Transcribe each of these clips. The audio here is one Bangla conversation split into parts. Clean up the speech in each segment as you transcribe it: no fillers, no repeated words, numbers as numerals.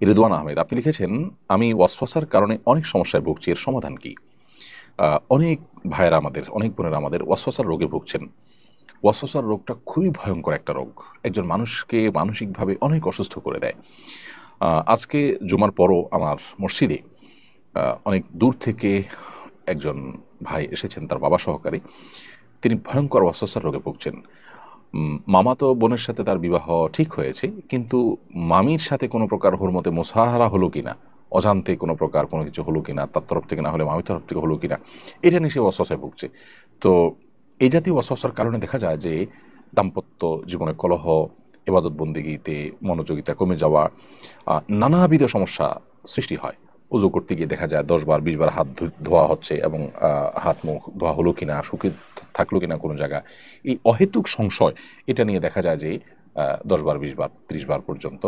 রিদওয়ান আহমেদ, আপনি লিখেছেন, আমি ওয়াসওয়াসার কারণে অনেক সমস্যায় ভুগছি, এর সমাধান কি? অনেক ভাইয়েরা আমাদের, অনেক বোনেরা আমাদের ওয়াসওয়াসার রোগে ভুগছেন। ওয়াসওয়াসার রোগটা খুবই ভয়ঙ্কর একটা রোগ, একজন মানুষকে মানসিকভাবে অনেক অসুস্থ করে দেয়। আজকে জুমার পরও আমার মসজিদে অনেক দূর থেকে একজন ভাই এসেছেন, তার বাবা সহকারে। তিনি ভয়ঙ্কর ওয়াসওয়াসার রোগে ভুগছেন। মামাতো বোনের সাথে তার বিবাহ ঠিক হয়েছে, কিন্তু মামির সাথে কোনো প্রকার হুরমতে মোসাহারা হলো কিনা, অজান্তে কোনো প্রকার কোনো কিছু হলো কিনা, তার তরফ থেকে না হলে মামির তরফ থেকে হলো কিনা, এটা নিয়ে সে ওয়াসওয়াসায় ভুগছে। তো এই জাতীয় ওয়াসওয়াসার কারণে দেখা যায় যে দাম্পত্য জীবনে কলহ, ইবাদত বন্দেগীতে মনোযোগিতা কমে যাওয়া, নানাবিধ সমস্যা সৃষ্টি হয়। উজু করতে গিয়ে দেখা যায় 10 বার 20 বার হাত ধোয়া হচ্ছে, এবং হাত মুখ ধোয়া হলো কিনা, শুকিয়ে থাকলো কিনা কোনো জায়গা, এই অহেতুক সংশয়, এটা নিয়ে দেখা যায় যে 10 বার 20 বার 30 বার পর্যন্ত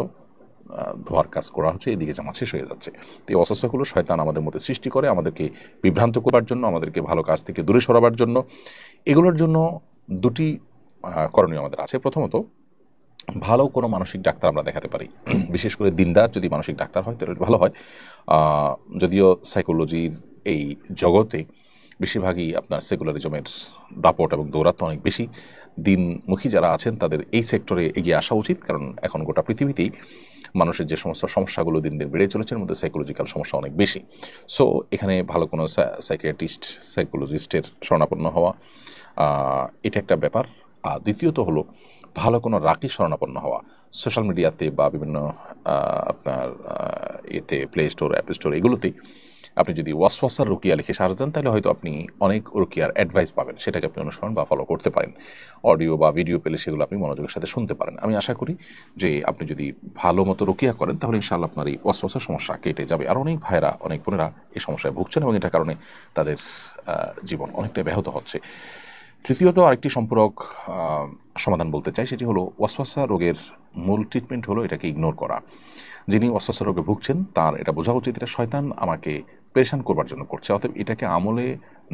ধোয়ার কাজ করা হচ্ছে, এদিকে জামাত শেষ হয়ে যাচ্ছে। তো এই অস্বস্থাগুলো শয়তান আমাদের মধ্যে সৃষ্টি করে, আমাদেরকে বিভ্রান্ত করবার জন্য, আমাদেরকে ভালো কাজ থেকে দূরে সরাবার জন্য। এগুলোর জন্য দুটি করণীয় আমাদের আছে। প্রথমত, ভালো কোনো মানসিক ডাক্তার আমরা দেখাতে পারি, বিশেষ করে দিনদার যদি মানসিক ডাক্তার হয় তাহলে ভালো হয়। যদিও সাইকোলজির এই জগতে বেশিরভাগই আপনার সেকুলারিজমের দাপট এবং দৌরাত্ম অনেক বেশি। দিনমুখী যারা আছেন তাদের এই সেক্টরে এগিয়ে আসা উচিত, কারণ এখন গোটা পৃথিবীতেই মানুষের যে সমস্ত সমস্যাগুলো দিন দিন বেড়ে চলেছে, এর মধ্যে সাইকোলজিক্যাল সমস্যা অনেক বেশি। সো এখানে ভালো কোনো সাইকিয়াট্রিস্ট, সাইকোলজিস্টের শরণাপন্ন হওয়া, এটা একটা ব্যাপার। আর দ্বিতীয়ত হলো ভালো কোনো রাকি শরণাপন্ন হওয়া। সোশ্যাল মিডিয়াতে বা বিভিন্ন আপনার এতে প্লে স্টোর, অ্যাপ স্টোর, এগুলোতেই আপনি যদি ওয়াসওয়াসার রুকিয়া লিখে সার্চ দেন, তাহলে হয়তো আপনি অনেক রুকিয়ার অ্যাডভাইস পাবেন, সেটাকে আপনি অনুসরণ বা ফলো করতে পারেন। অডিও বা ভিডিও পেলে সেগুলো আপনি মনোযোগের সাথে শুনতে পারেন। আমি আশা করি যে আপনি যদি ভালো মতো রুকিয়া করেন, তাহলে ইনশাআল্লাহ আপনার এই ওয়াসওয়াসার সমস্যা কেটে যাবে। আর অনেক ভাইয়েরা, অনেক বোনেরা এই সমস্যায় ভুগছেন, এবং এটার কারণে তাদের জীবন অনেকটা ব্যাহত হচ্ছে। তৃতীয়ত আরেকটি সম্পূরক সমাধান বলতে চাই, সেটি হলো ওয়াসওয়াসা রোগের মূল ট্রিটমেন্ট হলো এটাকে ইগনোর করা। যিনি ওয়াসওয়াসা রোগে ভুগছেন তার এটা বোঝা উচিত এটা শয়তান আমাকে পেরেশান করবার জন্য করছে, অতএব এটাকে আমলে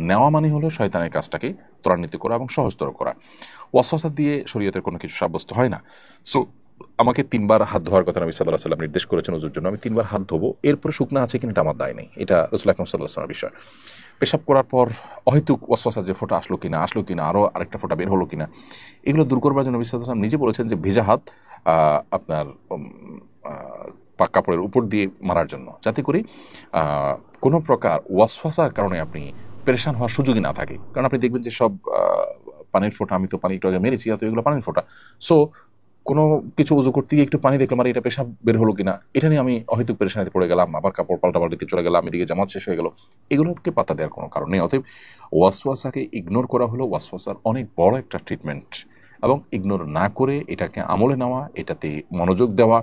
নেওয়া মানে হলো শয়তানের কাজটাকে ত্বরান্বিত করা এবং সহজতর করা। ওয়াসওয়াসা দিয়ে শরীয়তের কোনো কিছু সাব্যস্ত হয় না। সো আমাকে 3 বার হাত ধোয়ার কথা নবী সাল্লাল্লাহু আলাইহি ওয়াসাল্লাম নির্দেশ করেছেন ওযুর জন্য, আমি 3 বার হাত ধোবো, এরপরে শুকনা আছে কিনা এটা আমার দায় নেই, এটা রাসূল আকরাম সাল্লাল্লাহু আলাইহি ওয়াসাল্লামের বিষয়। পেশাব করার পর অহেতুক ওয়াসওয়াসা যে ফোঁটা আসলো কিনা, আরও আরেকটা ফোঁটা বের হলো কিনা, এগুলো দূর করবার জন্য নবী সাল্লাল্লাহু আলাইহি ওয়াসাল্লাম নিজে বলেছেন যে ভেজা হাত আপনার পাক কাপড়ের উপর দিয়ে মারার জন্য, যাতে করে কোনো প্রকার ওয়াসওয়াসার কারণে আপনি পেরেশান হওয়ার সুযোগই না থাকে। কারণ আপনি দেখবেন যে সব পানির ফোঁটা, আমি তো পানি একটু আগে মেরেছি, অত এগুলো পানির ফোঁটা। সো কোনো কিছু উজু করতে গিয়ে একটু পানি দেখলাম, আর এটা পেশাব বের হলো কিনা, এটা নিয়ে আমি অহেতুক পেরেশানিতে পড়ে গেলাম, আবার কাপড় পাল্টাপাল্টিতে চলে গেলাম, এদিকে জামাত শেষ হয়ে গেল। এগুলোকে পাত্তা দেওয়ার কোনো কারণ নেই। অতএব ওয়াসওয়াসাকে ইগনোর করা হলো ওয়াসওয়াসার অনেক বড় একটা ট্রিটমেন্ট, এবং ইগনোর না করে এটাকে আমলে নেওয়া, এটাতে মনোযোগ দেওয়া,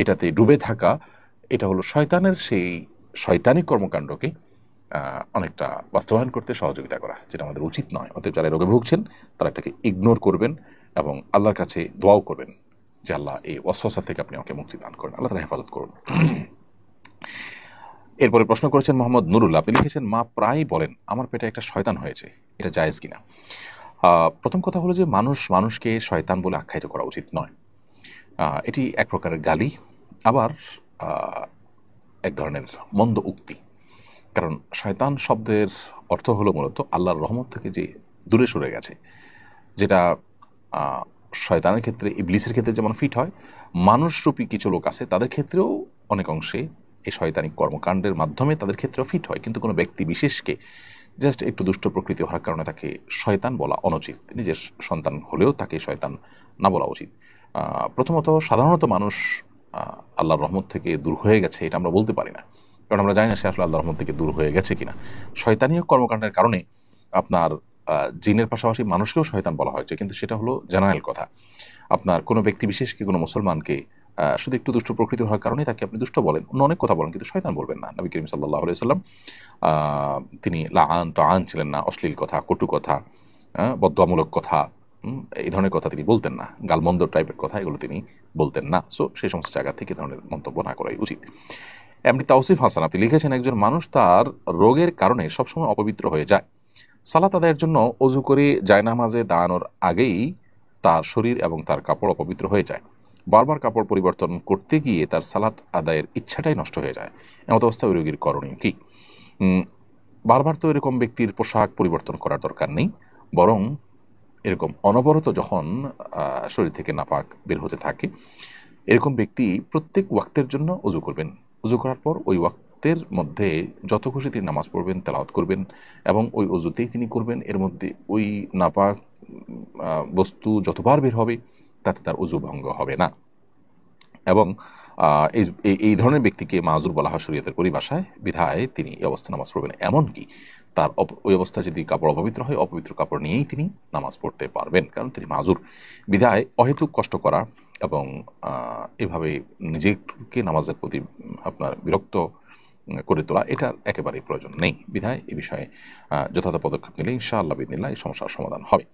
এটাতে ডুবে থাকা, এটা হলো শয়তানের সেই শয়তানি কর্মকাণ্ডকে অনেকটা বাস্তবায়ন করতে সহযোগিতা করা, যেটা আমাদের উচিত নয়। অতএব যারা রোগে ভুগছেন তারা এটাকে ইগনোর করবেন এবং আল্লাহর কাছে দোয়াও করবেন যে আল্লাহ এই ওয়াসওয়াসা থেকে আপনি আমাকে মুক্তি দান করেন, আল্লাহ তাআলা হেফাজত করুন। এরপরে প্রশ্ন করেছেন মোহাম্মদ নুরুল্লাহ, আপনি লিখেছেন, মা প্রায়ই বলেন আমার পেটে একটা শয়তান হয়েছে, এটা জায়েজ কিনা? প্রথম কথা হলো যে মানুষকে শয়তান বলে আখ্যায়িত করা উচিত নয়। এটি এক প্রকারের গালি, আবার এক ধরনের মন্দ উক্তি। কারণ শয়তান শব্দের অর্থ হলো মূলত আল্লাহর রহমত থেকে যে দূরে সরে গেছে, যেটা শয়তানের ক্ষেত্রে, ইবলিসের ক্ষেত্রে যেমন ফিট হয়, মানুষরূপী কিছু লোক আছে তাদের ক্ষেত্রেও অনেক অংশে এই শয়তানিক কর্মকাণ্ডের মাধ্যমে তাদের ক্ষেত্রেও ফিট হয়। কিন্তু কোনো ব্যক্তি বিশেষকে জাস্ট একটু দুষ্ট প্রকৃতি হওয়ার কারণে তাকে শয়তান বলা অনুচিত। নিজের সন্তান হলেও তাকে শয়তান না বলা উচিত। প্রথমত, সাধারণত মানুষ আল্লাহর রহমত থেকে দূর হয়ে গেছে এটা আমরা বলতে পারি না, কারণ আমরা জানি না সে আসলে আল্লাহর রহমত থেকে দূর হয়ে গেছে কিনা। শয়তানীয় কর্মকাণ্ডের কারণে আপনার জিনের পাশাপাশি মানুষকেও শয়তান বলা হয়েছে, কিন্তু সেটা হলো জেনারেল কথা। আপনার কোনো ব্যক্তি বিশেষকে, কোনো মুসলমানকে শুধু একটু দুষ্ট প্রকৃতি হওয়ার কারণে তাকে আপনি দুষ্ট বলেন, অন্য অনেক কথা বলেন, কিন্তু শয়তান বলবেন না। নবী করিম সাল্লাল্লাহু আলাইহি ওয়াসাল্লাম তিনি লাআন তাআন ছিলেন না, অশ্লীল কথা, কটু কথা, বদদোয়ামূলক কথা, এই ধরনের কথা তিনি বলতেন না, গালমন্দ টাইপের কথা এগুলো তিনি বলতেন না। সো সেই সমস্ত জায়গা থেকে ধরনের মন্তব্য না করাই উচিত। এমনি তাওসিফ হাসান, আপনি লিখেছেন, একজন মানুষ তার রোগের কারণে সবসময় অপবিত্র হয়ে যায়, সালাত আদায়ের জন্য অজু করে জায়নামাজে দাঁড়ানোর আগেই তার শরীর এবং তার কাপড় অপবিত্র হয়ে যায়, বারবার কাপড় পরিবর্তন করতে গিয়ে তার সালাত আদায়ের ইচ্ছাটাই নষ্ট হয়ে যায়, এমত অবস্থায় ওই রোগীর করণীয় কি? বারবার তো এরকম ব্যক্তির পোশাক পরিবর্তন করার দরকার নেই, বরং এরকম অনবরত যখন শরীর থেকে নাপাক বের হতে থাকে, এরকম ব্যক্তি প্রত্যেক ওয়াক্তের জন্য উজু করবেন। উজু করার পর ওই ওয়াক্তের মধ্যে যত খুশি তিনি নামাজ পড়বেন, তেলাওয়াত করবেন, এবং ওই উজুতেই তিনি করবেন। এর মধ্যে ওই নাপাক বস্তু যতবার বের হবে তাতে তার উজু ভঙ্গ হবে না। এবং এই ধরনের ব্যক্তিকে মাযুর বলা হয় শরীয়তের পরিভাষায়, বিধায় তিনি এই অবস্থা নামাজ পড়বেন। এমনকি তার ওই অবস্থা যদি কাপড় অপবিত্র হয়, অপবিত্র কাপড় নিয়েই তিনি নামাজ পড়তে পারবেন, কারণ তিনি মাযুর। বিধায় অহেতুক কষ্ট করা এবং এভাবে নিজেকে নামাজের প্রতি আপনার বিরক্ত করে তোলা, এটার একেবারেই প্রয়োজন নেই। বিধায় এ বিষয়ে যথাযথ পদক্ষেপ নিলে ইনশাআল্লাহ বিদিনিল্লাহ এই সমস্যার সমাধান হবে।